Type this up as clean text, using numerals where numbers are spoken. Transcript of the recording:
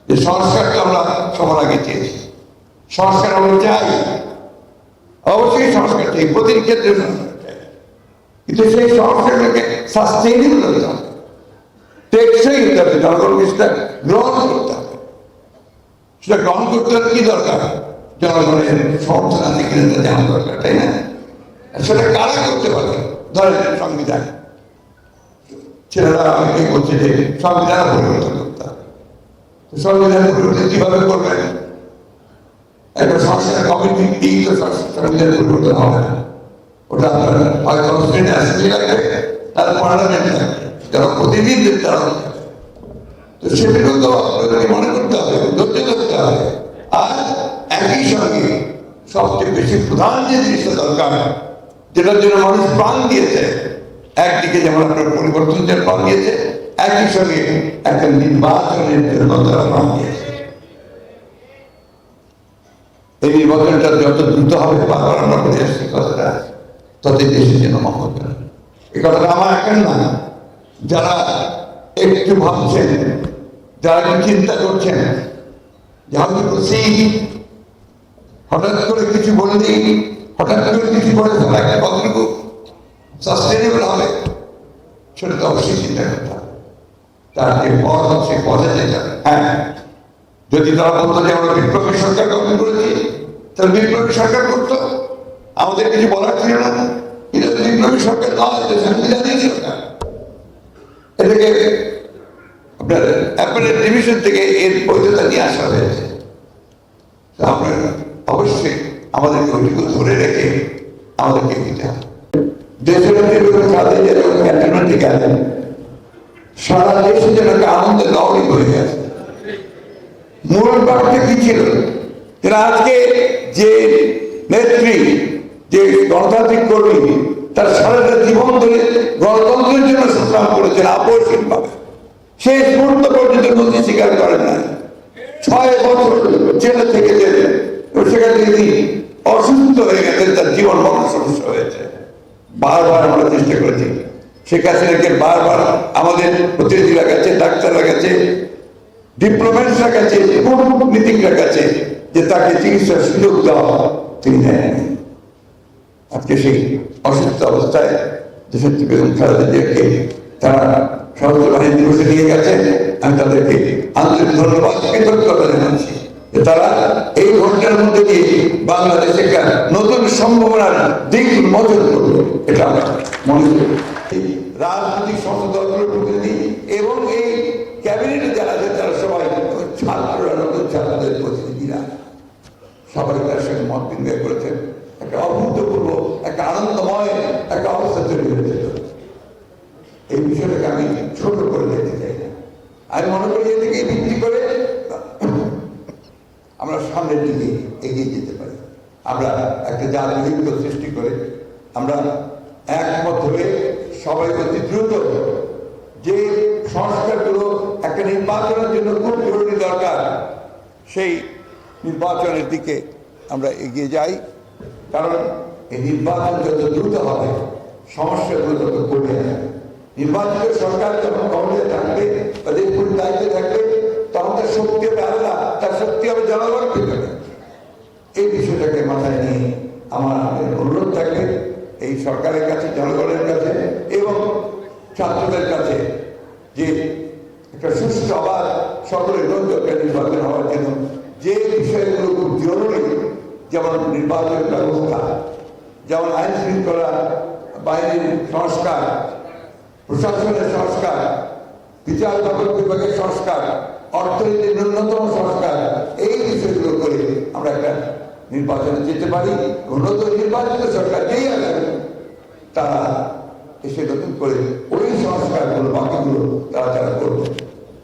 যে সংস্কারটা আমরা সবার আগে চেয়েছি, সংস্কার আমরা চাই, অবশ্যই সংস্কার চাই, প্রতিটি ক্ষেত্রে সংস্কার চাই, কিন্তু সেই সংস্কারটাকে সাস্টেইনেবল হতে হবে, টেকসই হতে হবে, জনগণকে সেটা গ্রহণ করতে হবে। সেটা গ্রহণ করতে হলে কি দরকার? জনগণের সমর্থন আছে কিনা তা জানা দরকার, তাই না? সেটা কারা করতে পারবে? ধরেন সংবিধান, ছেলেরা অনেকে বলছে যে সংবিধান পরিবর্তন করতে হবে। সংবিধান পরিবর্তন কিভাবে করবেন? একটা সংস্কার কমিটি দিয়েই তো সংবিধান পরিবর্তন হবে না। ওটা আপনার হয় কনস্টিটিউশন অ্যাসেম্বলি লাগবে, তার পার্লামেন্ট লাগবে, যারা প্রতিদিন তারা হবে। তো সেগুলো তো আপনাদেরকে মনে করতে হবে, ধৈর্য ধরতে হবে। আর একই সঙ্গে সবচেয়ে বেশি প্রধান যে জিনিসটা দরকার, যেটার জন্য মানুষ প্রাণ দিয়েছে, একদিকে যেমন আপনার পরিবর্তনের প্রাণ দিয়েছে, একই সঙ্গে একটা নির্বাচনের জন্য তারা প্রাণ দিয়েছে। এই নির্বাচনটা যত দ্রুত হবে, বারবার আমরা বলে আসছি কথাটা, ততই দেশের জন্য মঙ্গল হবে। এই কথাটা আমার এখন না, যারা একটু ভাবছেন, যারা একটু চিন্তা করছেন যে হয়তো সেই হঠাৎ করে কিছু বললেই, হঠাৎ করে কিছু করে ফেলা একটা কতটুকু সাস্টেনেবল হবে, সেটা তো অবশ্যই চিন্তা করতে হবে। তার যে পথ, সেই পথে যেতে হবে। হ্যাঁ, যদি তারা বলতো যে আমরা বিপ্লবী সরকার গঠন করেছি, তাহলে বিপ্লবী সরকার করতো, আমাদের কিছু বলার ছিল না। কিন্তু বিপ্লবী সরকার নয়, সাংবিধানিক সরকার। এটাকে আপনার অ্যাপেলেট ডিভিশন থেকে এর বৈধতা নিয়ে আসা হয়েছে। আপনার অবশ্যই আমাদেরকে ওইটুকু ধরে রেখে আমাদেরকে দিতে হবে। দেশের ক্যান্টনমেন্টে গেলেন, সারা দেশে যেন একটা আনন্দের লহরি হয়ে গেছে। মূল ব্যাপারটা কি ছিল? যারা আজকে যে নেত্রী, যে গণতান্ত্রিক কর্মী, তার সারাটা জীবন ধরে গণতন্ত্রের জন্য সংগ্রাম করেছেন আপসহীন ভাবে, শেষ মুহূর্ত পর্যন্ত নথি স্বীকার করেন না। 6 বছর জেলে থেকে সেখান থেকে তিনি অসুস্থ হয়ে গেছেন, তার জীবন মরণ সমস্যা হয়েছে। বারবার আমরা চেষ্টা করেছি, শেখ হাসিনাকে বারবার আমাদের প্রতিনিধিরা গেছে, ডাক্তাররা গেছে, ডিপ্লোম্যাটরা গেছে, কূটনীতিকরা গেছে, যে তাকে চিকিৎসার সুযোগ দেওয়া, তিনি নেন। আজকে সেই অসুস্থ অবস্থায় দেশের বেগম খালেদা জিয়াকে তারা সশস্ত্র বাহিনী দিবসে নিয়ে গেছেন। আমি তাদেরকে আন্তরিক ধন্যবাদ, কৃতজ্ঞতা জানাচ্ছি যে তারা এই ঘটনার মধ্যে দিয়ে বাংলাদেশে একটা নতুন সম্ভাবনার দিক উন্মোচন করবে। এটা আমরা মনে করি। রাজনৈতিক সমস্ত দলগুলোর প্রতিনিধি এবং এই ক্যাবিনেটে যারা আছে, তারা সবাই ছাত্ররা, নতুন ছাত্রদের প্রতিনিধিরা সবাই তার সঙ্গে মত বিনিময় করেছেন। একটা অভূতপূর্ব, একটা আনন্দময় একটা অবস্থা তৈরি হয়েছে। এই বিষয়টাকে আমি ছোট করে দেখতে চাই না। আমি মনে করি এদিকে ভিত্তি করে আমরা সামনের দিকে এগিয়ে যেতে পারি। আমরা একটা জাতীয় ঐক্য সৃষ্টি করে আমরা একমত হয়ে সবাই অতি দ্রুত যে সংস্কারগুলো একটা নির্বাচনের জন্য খুব জরুরি দরকার, সেই নির্বাচনের দিকে আমরা এগিয়ে যাই। কারণ এই নির্বাচন যত দ্রুত হবে, সমস্যাগুলো তত কমে যাবে। নির্বাচিত সরকার যখন ক্ষমতায় থাকবে বা দেশপুর দায়িত্বে থাকবে, তখন তার শক্তি হবে আলাদা, তার শক্তি হবে জনগণকে দেবে। এই বিষয়টাকে মাথায় নিয়ে আমার অনুরোধ থাকবে এই সরকারের কাছে, জনগণের কাছে এবং ছাত্রদের কাছে, যে একটা সুষ্ঠু আবার সকলের নৈতিক নির্বাচন হওয়ার জন্য যে বিষয়গুলো খুব জরুরি, যেমন নির্বাচন ব্যবস্থা, যেমন আইন শৃঙ্খলা বাহিনীর সংস্কার, প্রশাসনের সংস্কার, বিচার বিভাগের সংস্কার, অর্থনীতির ন্যূনতম সংস্কার, এই বিষয়গুলো করে আমরা একটা নির্বাচনে যেতে পারি। নতুন নির্বাচিত সরকার যেই আসবে, তারা এসে নতুন করে ওই সংস্কারগুলো বাকিগুলো তারা করবে।